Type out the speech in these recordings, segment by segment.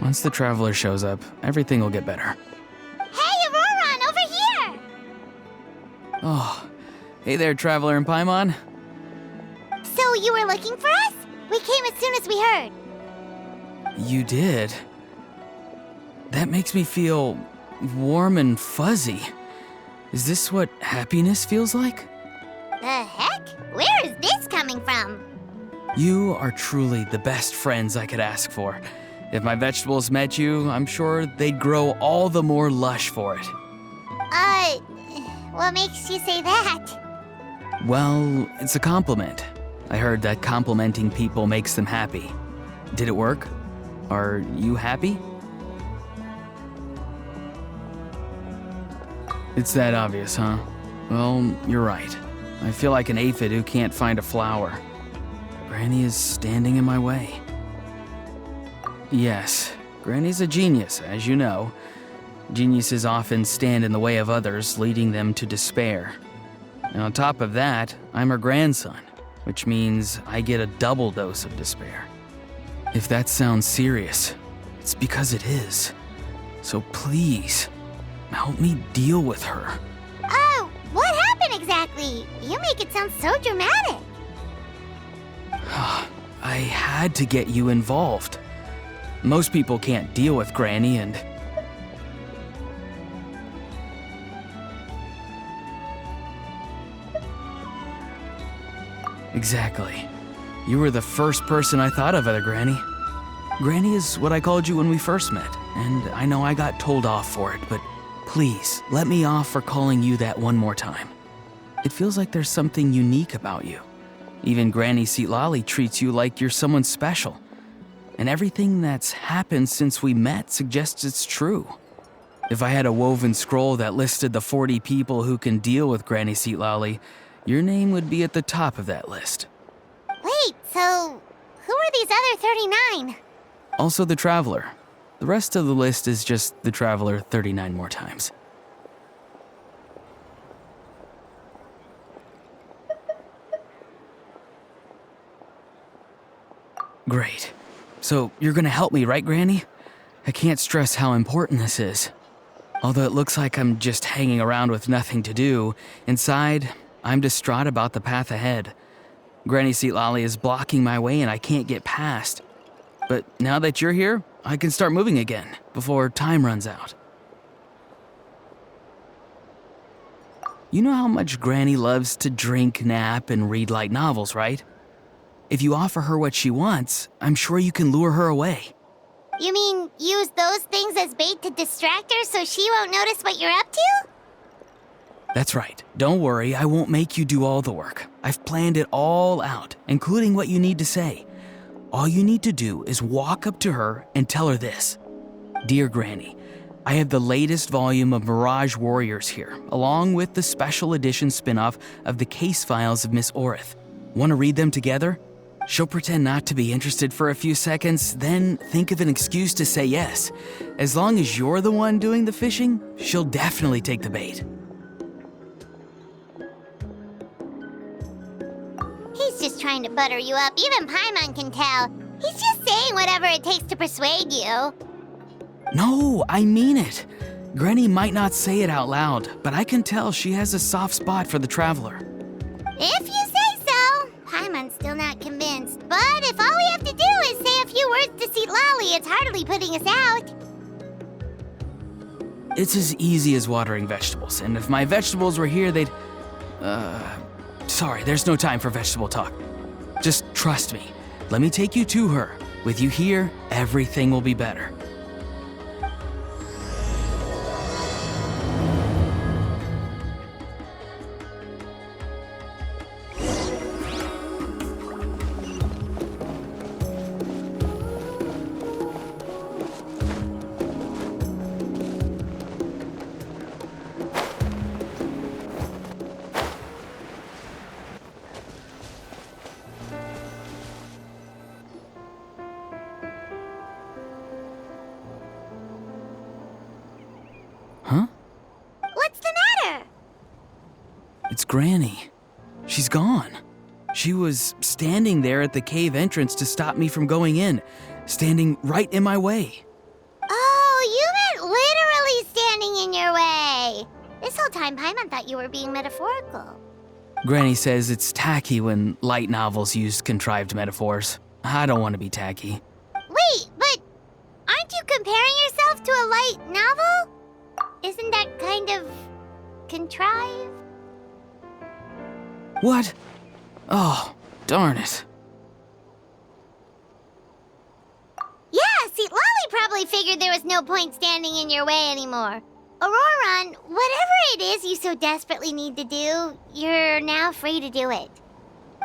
Once the traveler shows up, everything will get better. Hey, Auroron, over here! Oh, hey there, traveler in Paimon. So you were looking for us? We came as soon as we heard. You did? That makes me feel warm and fuzzy. Is this what happiness feels like? The heck? Where is this coming from? You are truly the best friends I could ask for. If my vegetables met you, I'm sure they'd grow all the more lush for it. What makes you say that? Well, it's a compliment. I heard that complimenting people makes them happy. Did it work? Are you happy? It's that obvious, huh? Well, you're right. I feel like an aphid who can't find a flower. Granny is standing in my way. Yes, Granny's a genius, as you know. Geniuses often stand in the way of others, leading them to despair. And on top of that, I'm her grandson, which means I get a double dose of despair. If that sounds serious, it's because it is. So please, help me deal with her. Oh, what happened exactly? You make it sound so dramatic. I had to get you involved. Most people can't deal with Granny and... Exactly. You were the first person I thought of, Granny. Granny is what I called you when we first met, and I know I got told off for it, but please, let me off for calling you that one more time. It feels like there's something unique about you. Even Granny Seatlali treats you like you're someone special. And everything that's happened since we met suggests it's true. If I had a woven scroll that listed the 40 people who can deal with Granny Seatlali, your name would be at the top of that list. Wait, so who are these other 39? Also the Traveler. The rest of the list is just the Traveler 39 more times. Great. So you're gonna help me, right, Granny? I can't stress how important this is. Although it looks like I'm just hanging around with nothing to do, inside, I'm distraught about the path ahead. Granny Seatlali is blocking my way and I can't get past. But now that you're here, I can start moving again, before time runs out. You know how much Granny loves to drink, nap, and read light novels, right? If you offer her what she wants, I'm sure you can lure her away. You mean use those things as bait to distract her so she won't notice what you're up to? That's right. Don't worry, I won't make you do all the work. I've planned it all out, including what you need to say. All you need to do is walk up to her and tell her this. Dear Granny, I have the latest volume of Mirage Warriors here, along with the special edition spin-off of the case files of Miss Orith. Want to read them together? She'll pretend not to be interested for a few seconds, then think of an excuse to say yes. As long as you're the one doing the fishing, she'll definitely take the bait. He's just trying to butter you up. Even Paimon can tell. He's just saying whatever it takes to persuade you. No, I mean it. Granny might not say it out loud, but I can tell she has a soft spot for the Traveler. If you say so. Paimon's still not convinced. But if all we have to do is say a few words to Seatlali, it's hardly putting us out. It's as easy as watering vegetables, and if my vegetables were here, they'd... Sorry, there's no time for vegetable talk. Just trust me. Let me take you to her. With you here, everything will be better. Huh? What's the matter? It's Granny. She's gone. She was standing there at the cave entrance to stop me from going in, standing right in my way. time, Paimon thought you were being metaphorical. Granny says it's tacky when light novels use contrived metaphors. I don't want to be tacky. Wait, but aren't you comparing yourself to a light novel? Isn't that kind of contrived? What? Oh, darn it. Yeah, see, Lolly probably figured there was no point standing in your way anymore. Auroron, whatever it is you so desperately need to do, you're now free to do it.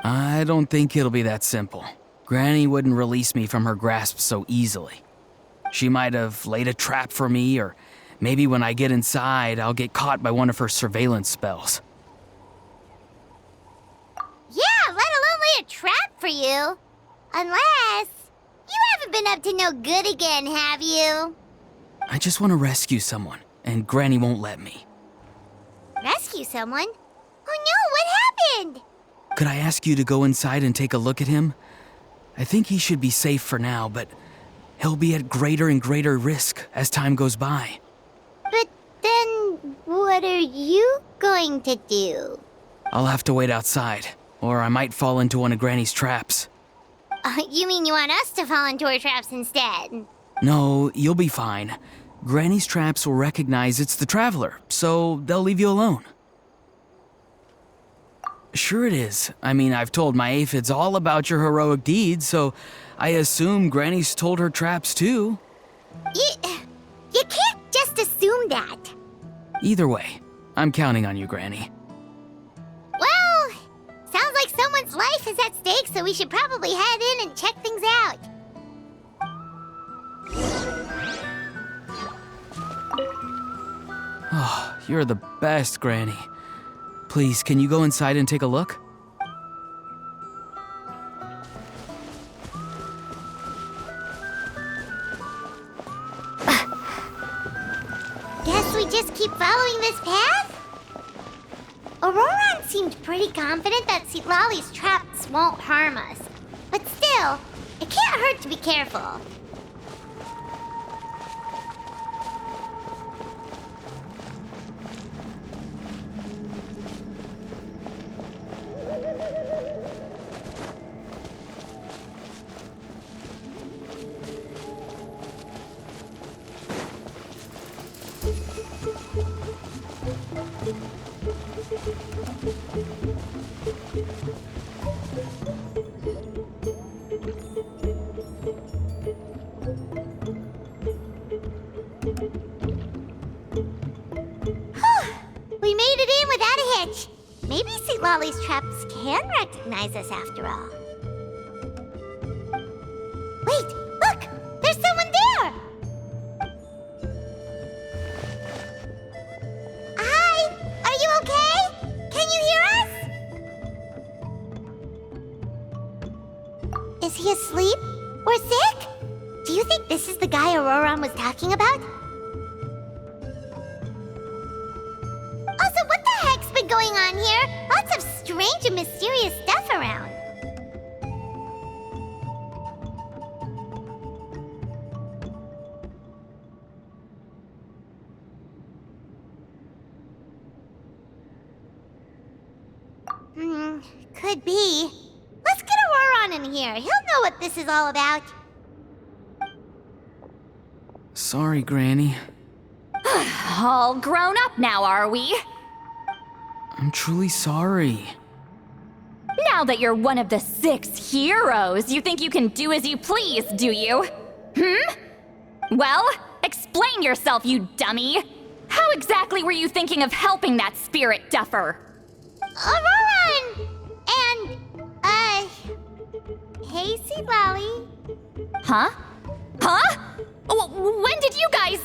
I don't think it'll be that simple. Granny wouldn't release me from her grasp so easily. She might have laid a trap for me, or maybe when I get inside, I'll get caught by one of her surveillance spells. Yeah, let alone lay a trap for you. Unless you haven't been up to no good again, have you? I just want to rescue someone, and Granny won't let me. Rescue someone? Oh no, what happened? Could I ask you to go inside and take a look at him? I think he should be safe for now, but he'll be at greater and greater risk as time goes by. But then, what are you going to do? I'll have to wait outside, or I might fall into one of Granny's traps. You mean you want us to fall into her traps instead? No, you'll be fine. Granny's traps will recognize it's the Traveler, so they'll leave you alone. Sure it is. I mean, I've told my aphids all about your heroic deeds, so I assume Granny's told her traps too. You can't just assume that. Either way, I'm counting on you, Granny. Well, sounds like someone's life is at stake, so we should probably head in and check things out. Oh, you're the best, Granny. Please, can you go inside and take a look? Guess we just keep following this path? Auroron seemed pretty confident that Lolly's traps won't harm us. But still, it can't hurt to be careful. We made it in without a hitch. Maybe St. Lolly's traps can recognize us after all. Wait, look! There's someone there! Hi! Are you okay? Can you hear us? Is he asleep? Or sick? Do you think this is the guy Auroron was talking about? Also, what the heck's been going on here? Lots of strange and mysterious stuff around. Could be. Let's get Auroron in here. He'll know what this is all about. Sorry, Granny. All grown up now, are we? I'm truly sorry. Now that you're one of the 6 heroes, you think you can do as you please, do you? Well, explain yourself, you dummy! How exactly were you thinking of helping that spirit duffer? Auroron! And, hey, St. Lolly. Huh? When did you guys...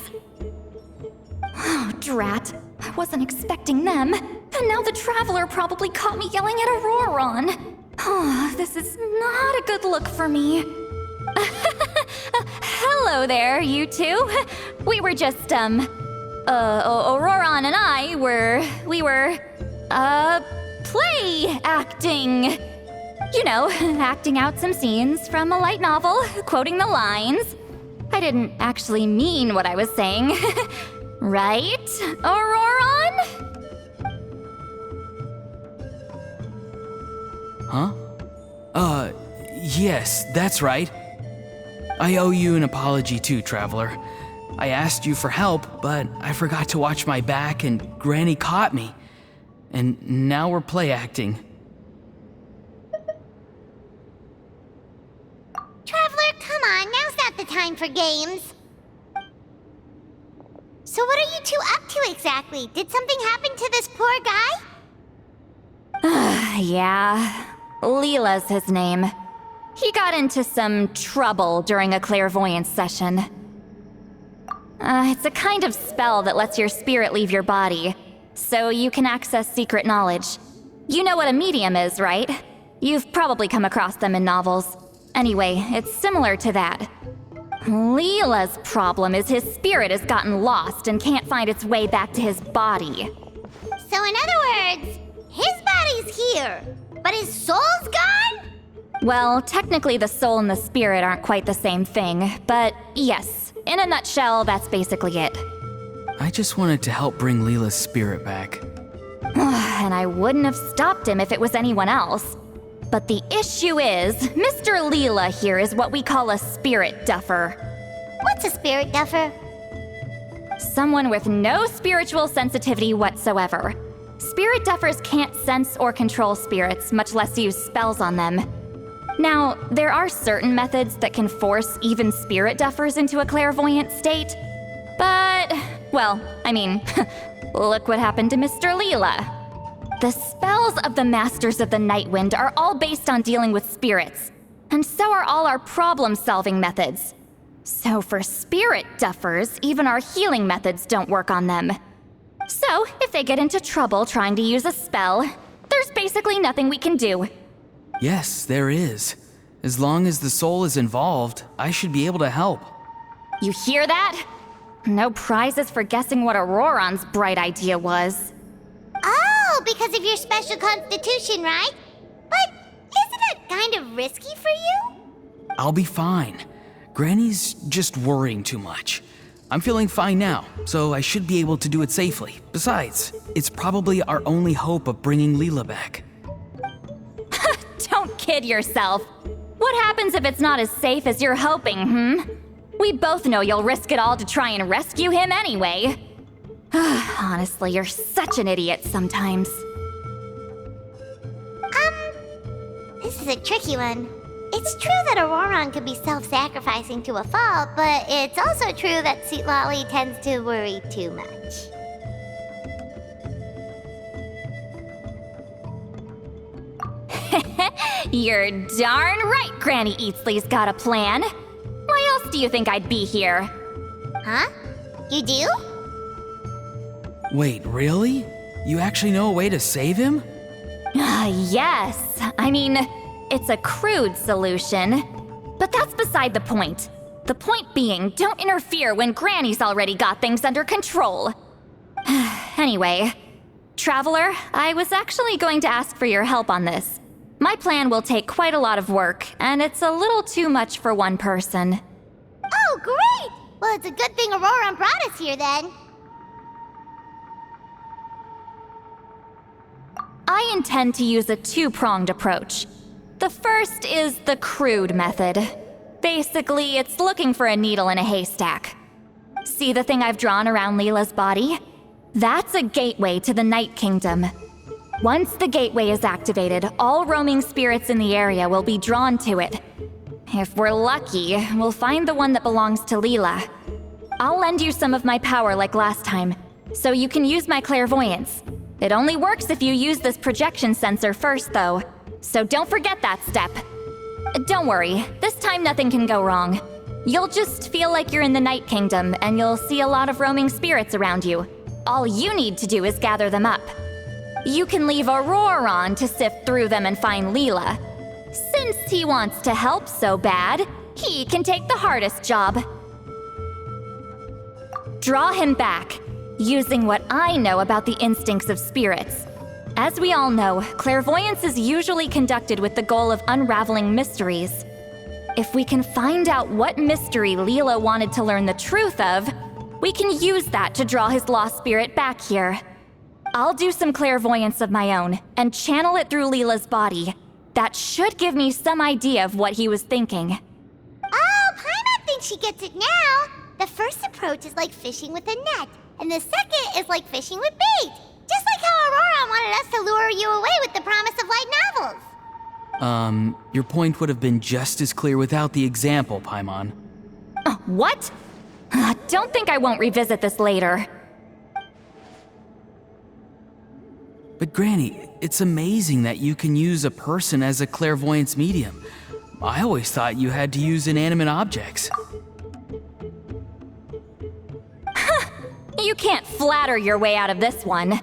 Oh, drat. I wasn't expecting them. And now the Traveler probably caught me yelling at Auroron. Oh, this is not a good look for me. Hello there, you two. We were just, Auroron and I we were, play acting. You know, acting out some scenes from a light novel, quoting the lines. I didn't actually mean what I was saying. Right, Auroron? Huh? Yes, that's right. I owe you an apology too, Traveler. I asked you for help, but I forgot to watch my back and Granny caught me. And now we're play acting. Traveler, come on, now's not the time for games. So what are you two up to exactly? Did something happen to this poor guy? Yeah, Leela's his name. He got into some trouble during a clairvoyance session. It's a kind of spell that lets your spirit leave your body, so you can access secret knowledge. You know what a medium is, right? You've probably come across them in novels. Anyway, it's similar to that. Leela's problem is his spirit has gotten lost and can't find its way back to his body. So in other words, his body's here, but his soul's gone? Well, technically the soul and the spirit aren't quite the same thing, but yes, in a nutshell, that's basically it. I just wanted to help bring Leela's spirit back. And I wouldn't have stopped him if it was anyone else. But the issue is, Mr. Leela here is what we call a spirit duffer. What's a spirit duffer? Someone with no spiritual sensitivity whatsoever. Spirit duffers can't sense or control spirits, much less use spells on them. Now, there are certain methods that can force even spirit duffers into a clairvoyant state. But, well, I mean, look what happened to Mr. Leela. The spells of the Masters of the Nightwind are all based on dealing with spirits, and so are all our problem-solving methods. So for spirit duffers, even our healing methods don't work on them. So, if they get into trouble trying to use a spell, there's basically nothing we can do. Yes, there is. As long as the soul is involved, I should be able to help. You hear that? No prizes for guessing what Auroron's bright idea was. Oh, because of your special constitution, right? But isn't it kind of risky for you? I'll be fine. Granny's just worrying too much. I'm feeling fine now, so I should be able to do it safely. Besides, it's probably our only hope of bringing Leela back. Don't kid yourself. What happens if it's not as safe as you're hoping, We both know you'll risk it all to try and rescue him anyway. Honestly, you're such an idiot sometimes. This is a tricky one. It's true that Auroron could be self-sacrificing to a fault, but it's also true that Sweet Lolly tends to worry too much. You're darn right Granny Eatsley's got a plan. Why else do you think I'd be here? Huh? You do? Wait, really? You actually know a way to save him? Yes. I mean, it's a crude solution. But that's beside the point. The point being, don't interfere when Granny's already got things under control. Anyway, Traveler, I was actually going to ask for your help on this. My plan will take quite a lot of work, and it's a little too much for one person. Oh, great! Well, it's a good thing Auroron brought us here then. I intend to use a two-pronged approach. The first is the crude method. Basically, it's looking for a needle in a haystack. See the thing I've drawn around Leela's body? That's a gateway to the Night Kingdom. Once the gateway is activated, all roaming spirits in the area will be drawn to it. If we're lucky, we'll find the one that belongs to Leela. I'll lend you some of my power like last time, so you can use my clairvoyance. It only works if you use this projection sensor first, though, so don't forget that step. Don't worry, this time nothing can go wrong. You'll just feel like you're in the Night Kingdom, and you'll see a lot of roaming spirits around you. All you need to do is gather them up. You can leave Auroron to sift through them and find Leela. Since he wants to help so bad, he can take the hardest job. Draw him back, using what I know about the instincts of spirits. As we all know, clairvoyance is usually conducted with the goal of unraveling mysteries. If we can find out what mystery Leela wanted to learn the truth of, we can use that to draw his lost spirit back here. I'll do some clairvoyance of my own and channel it through Leela's body. That should give me some idea of what he was thinking. Oh, Paimon thinks she gets it now. The first approach is like fishing with a net, and the second is like fishing with bait. Just like how Aurora wanted us to lure you away with the promise of light novels. Your point would have been just as clear without the example, Paimon. What? Don't think I won't revisit this later. But Granny, it's amazing that you can use a person as a clairvoyance medium. I always thought you had to use inanimate objects. You can't flatter your way out of this one.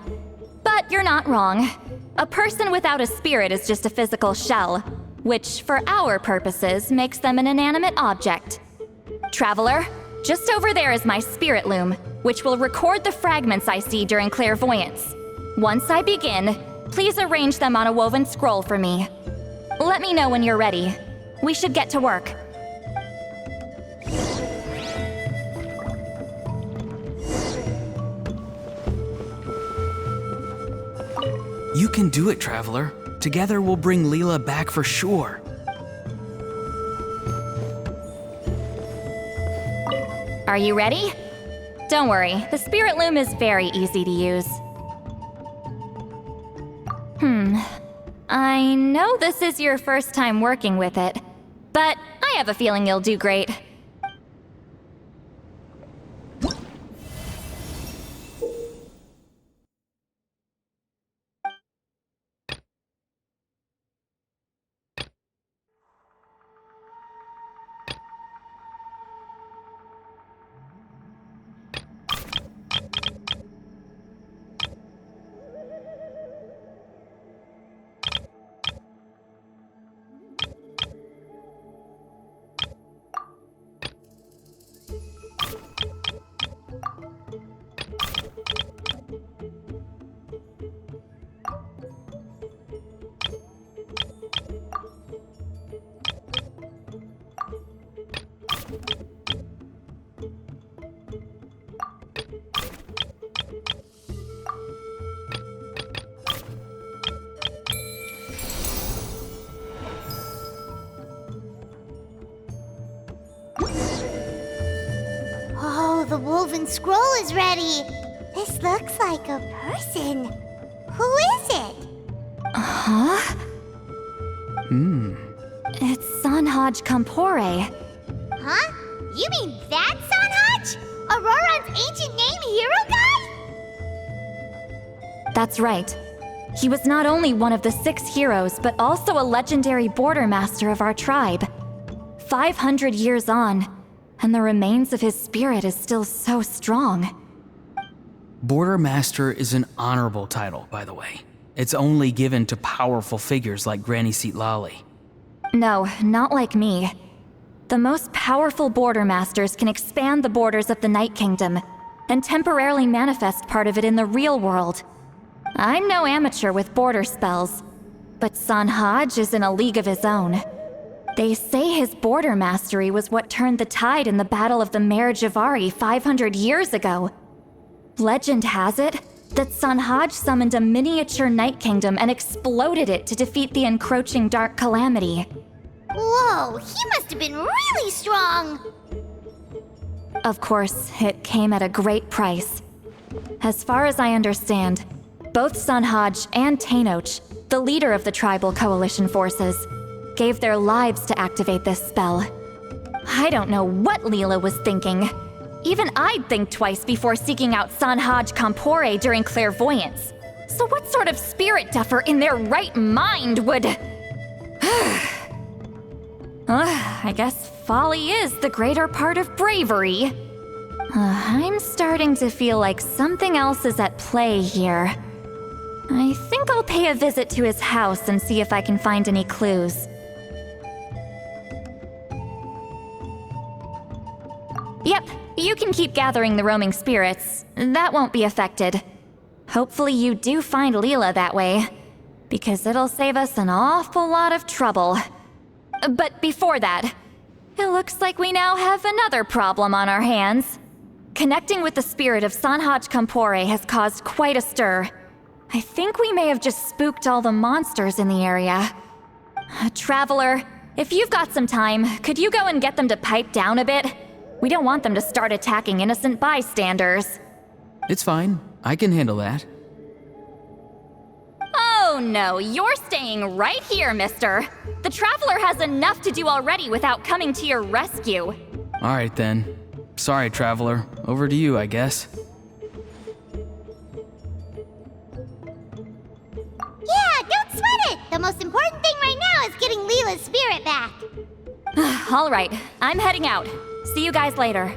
But you're not wrong. A person without a spirit is just a physical shell, which, for our purposes, makes them an inanimate object. Traveler, just over there is my spirit loom, which will record the fragments I see during clairvoyance. Once I begin, please arrange them on a woven scroll for me. Let me know when you're ready. We should get to work. You can do it, Traveler. Together we'll bring Leela back for sure. Are you ready? Don't worry, the spirit loom is very easy to use. I know this is your first time working with it, but I have a feeling you'll do great. Oh, the woven scroll is ready. This looks like a person. Who is it? Huh? It's Sanhaj Kampore. Huh? You mean that Sanhaj? Auroran's ancient name hero guy? That's right. He was not only one of the 6 heroes, but also a legendary border master of our tribe. 500 years on, and the remains of his spirit is still so strong. Border Master is an honorable title, by the way. It's only given to powerful figures like Granny Lali. No, not like me. The most powerful border masters can expand the borders of the Night Kingdom and temporarily manifest part of it in the real world. I'm no amateur with border spells, but Sanhaj is in a league of his own. They say his border mastery was what turned the tide in the Battle of the Mare Javari 500 years ago. Legend has it that Sanhaj summoned a miniature Night Kingdom and exploded it to defeat the encroaching Dark Calamity. Whoa, he must have been really strong. Of course, it came at a great price. As far as I understand, both Sanhaj and Tainoch, the leader of the tribal coalition forces, gave their lives to activate this spell. I don't know what Leela was thinking. Even I'd think twice before seeking out Sanhaj Kampore during clairvoyance. So what sort of spirit duffer in their right mind would... I guess folly is the greater part of bravery. I'm starting to feel like something else is at play here. I think I'll pay a visit to his house and see if I can find any clues. Yep, you can keep gathering the roaming spirits. That won't be affected. Hopefully you do find Leela that way, because it'll save us an awful lot of trouble. But before that, it looks like we now have another problem on our hands. Connecting with the spirit of Sanhaj Kampore has caused quite a stir. I think we may have just spooked all the monsters in the area. Traveler, if you've got some time, could you go and get them to pipe down a bit? We don't want them to start attacking innocent bystanders. It's fine. I can handle that. Oh no, you're staying right here, mister. The Traveler has enough to do already without coming to your rescue. All right then. Sorry, Traveler. Over to you, I guess. Yeah, don't sweat it! The most important thing right now is getting Leela's spirit back. All right, I'm heading out. See you guys later.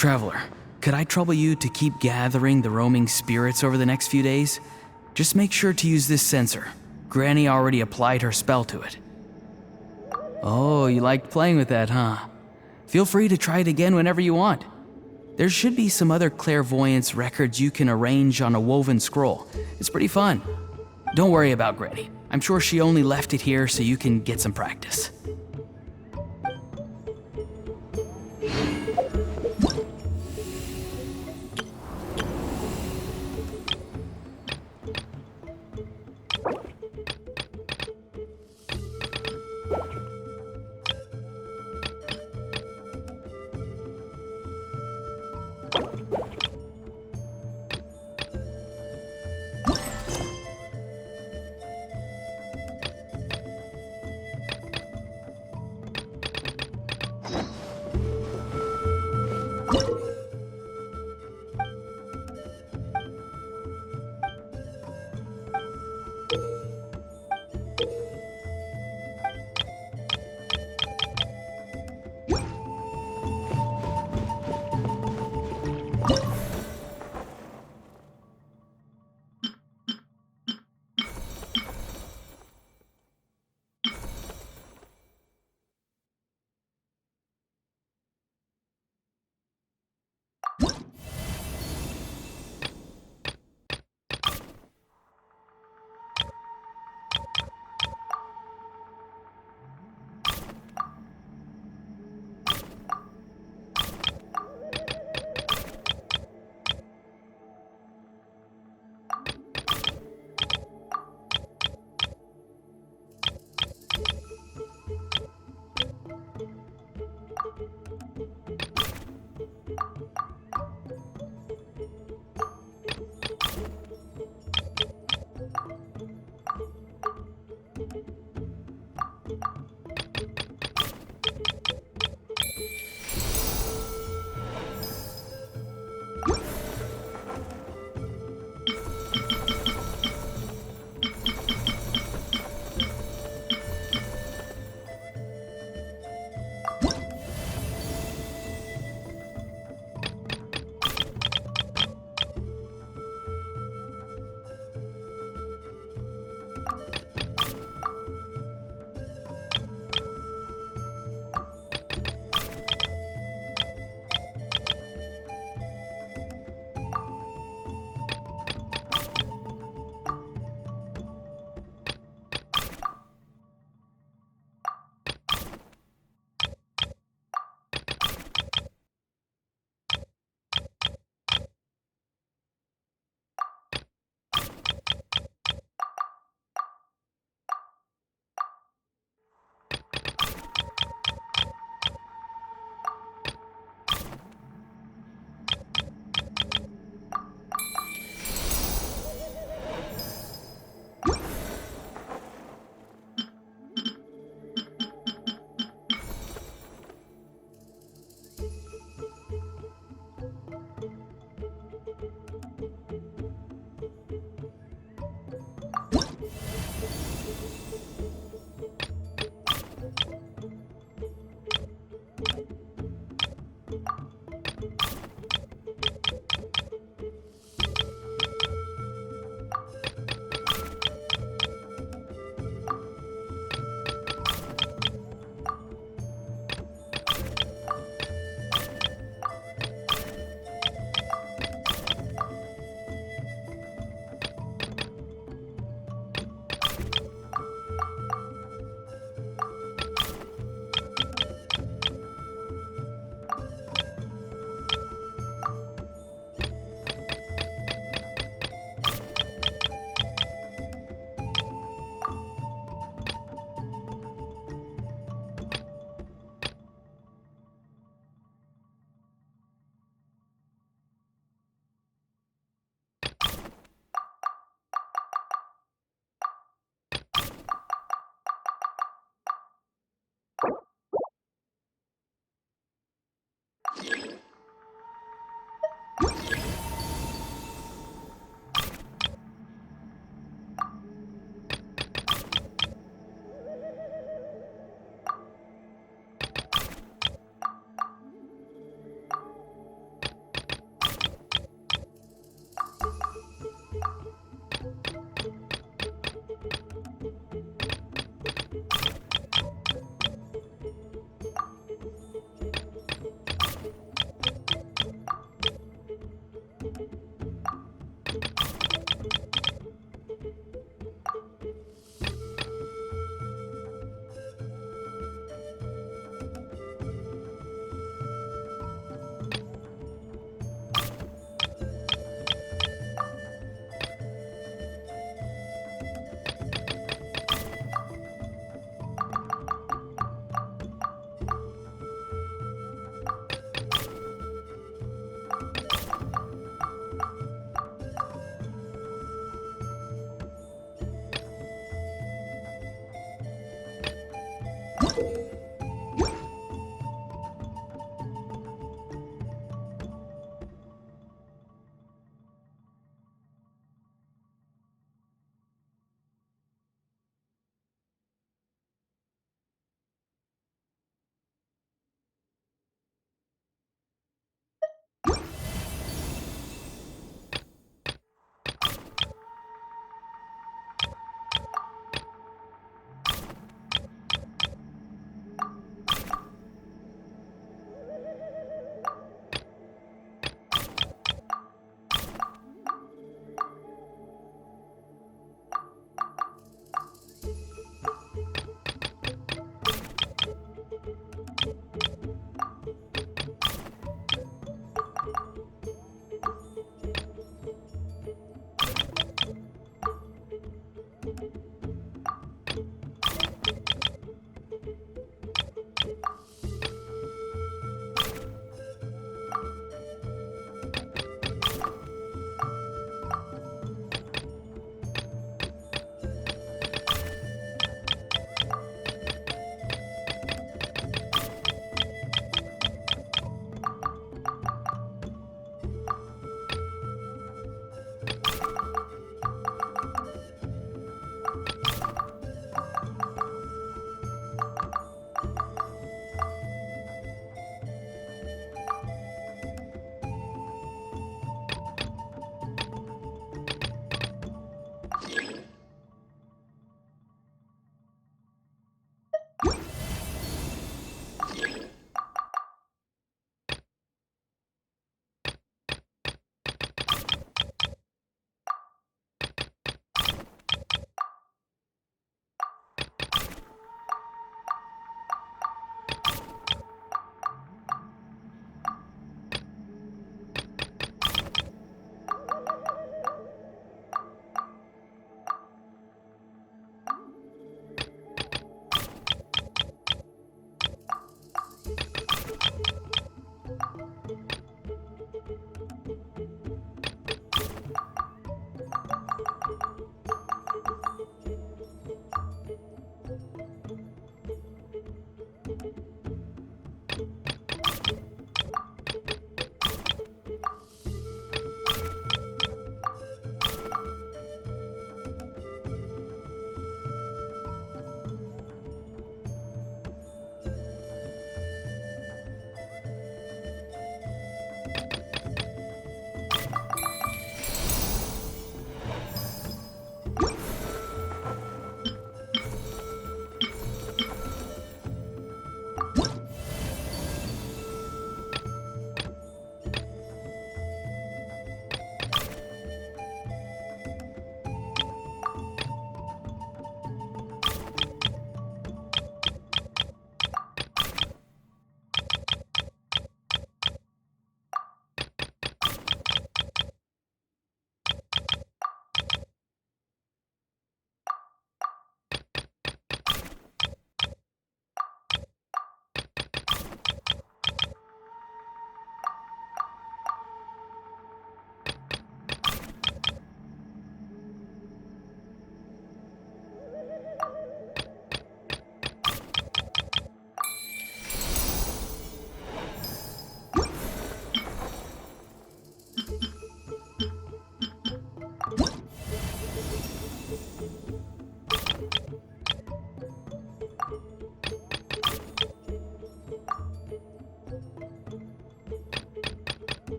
Traveler, could I trouble you to keep gathering the roaming spirits over the next few days? Just make sure to use this sensor. Granny already applied her spell to it. Oh, you liked playing with that, huh? Feel free to try it again whenever you want. There should be some other clairvoyance records you can arrange on a woven scroll. It's pretty fun. Don't worry about Granny. I'm sure she only left it here so you can get some practice.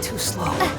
Too slow.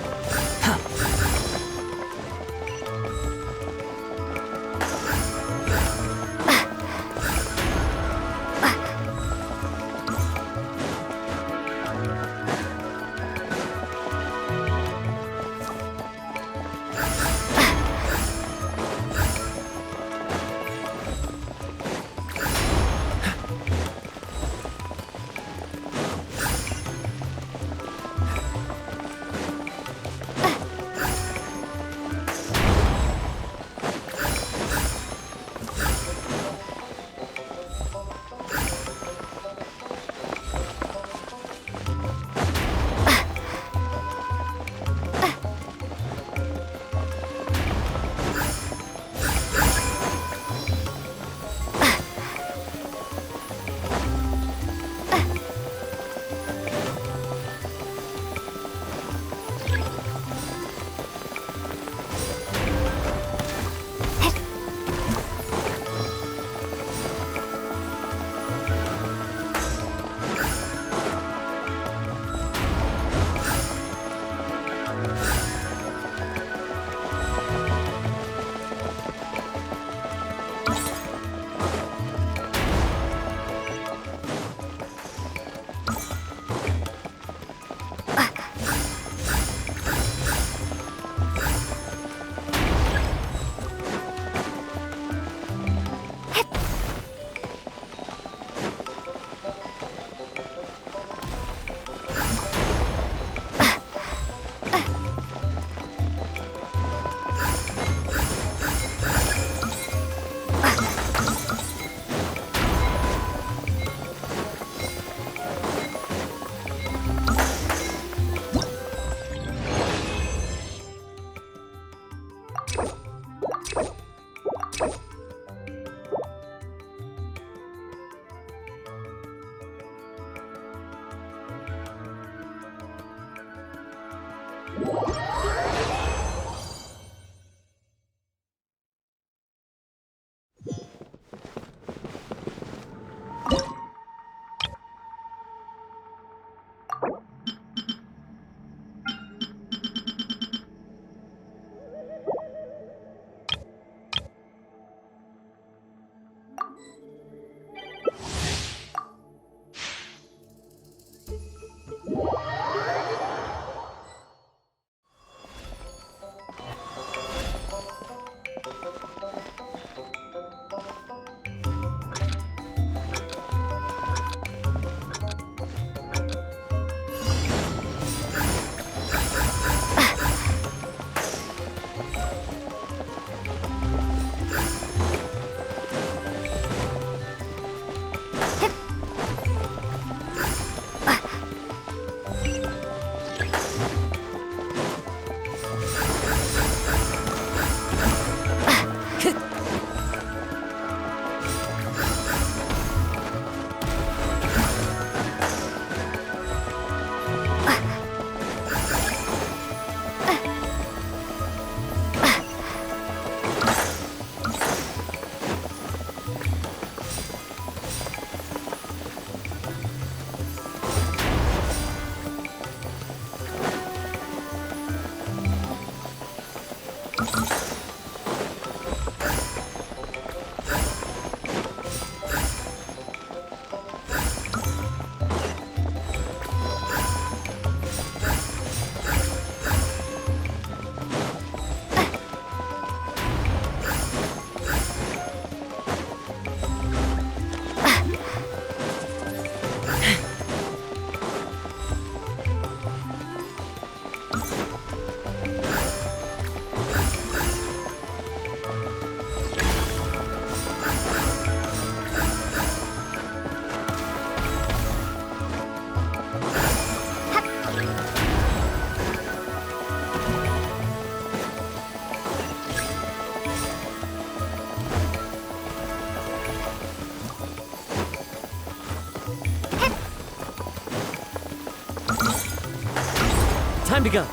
Time to go.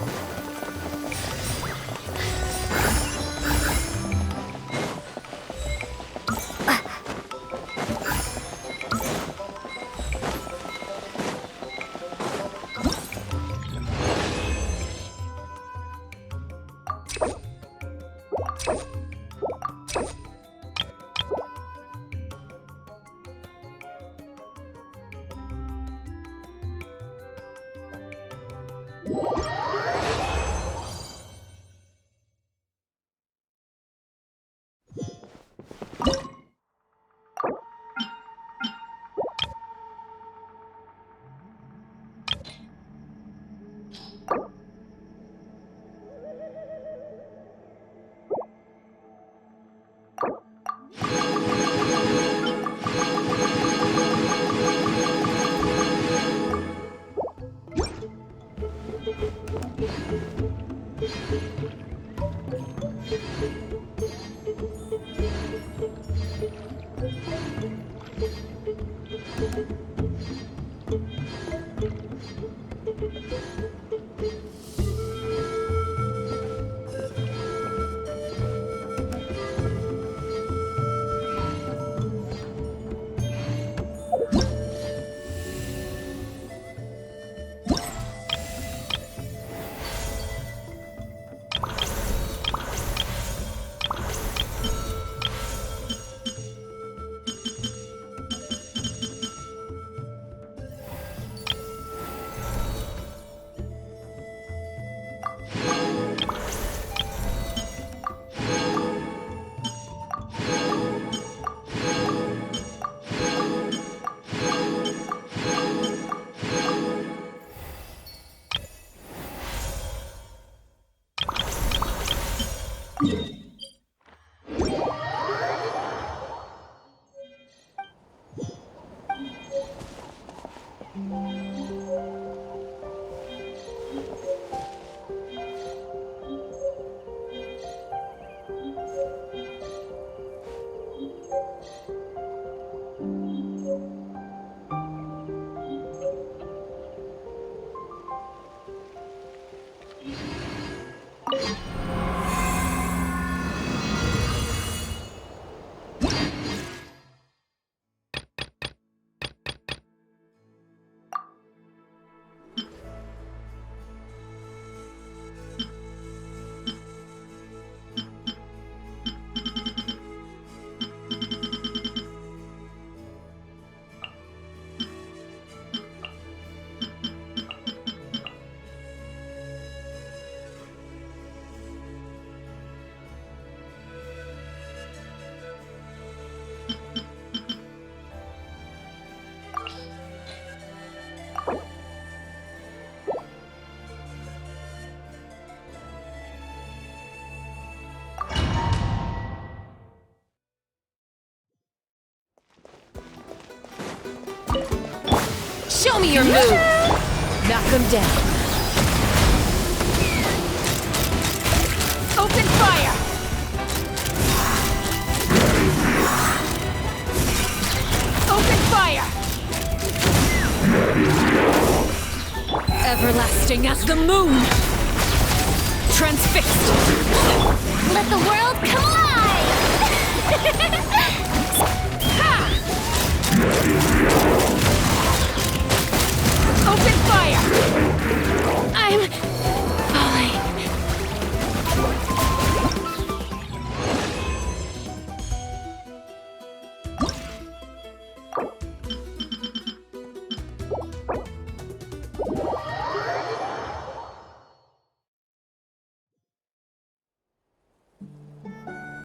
Show me your move! Knock him down. Open fire! Open fire! Everlasting as the moon! Transfixed! Let the world come alive! Ha! Open fire!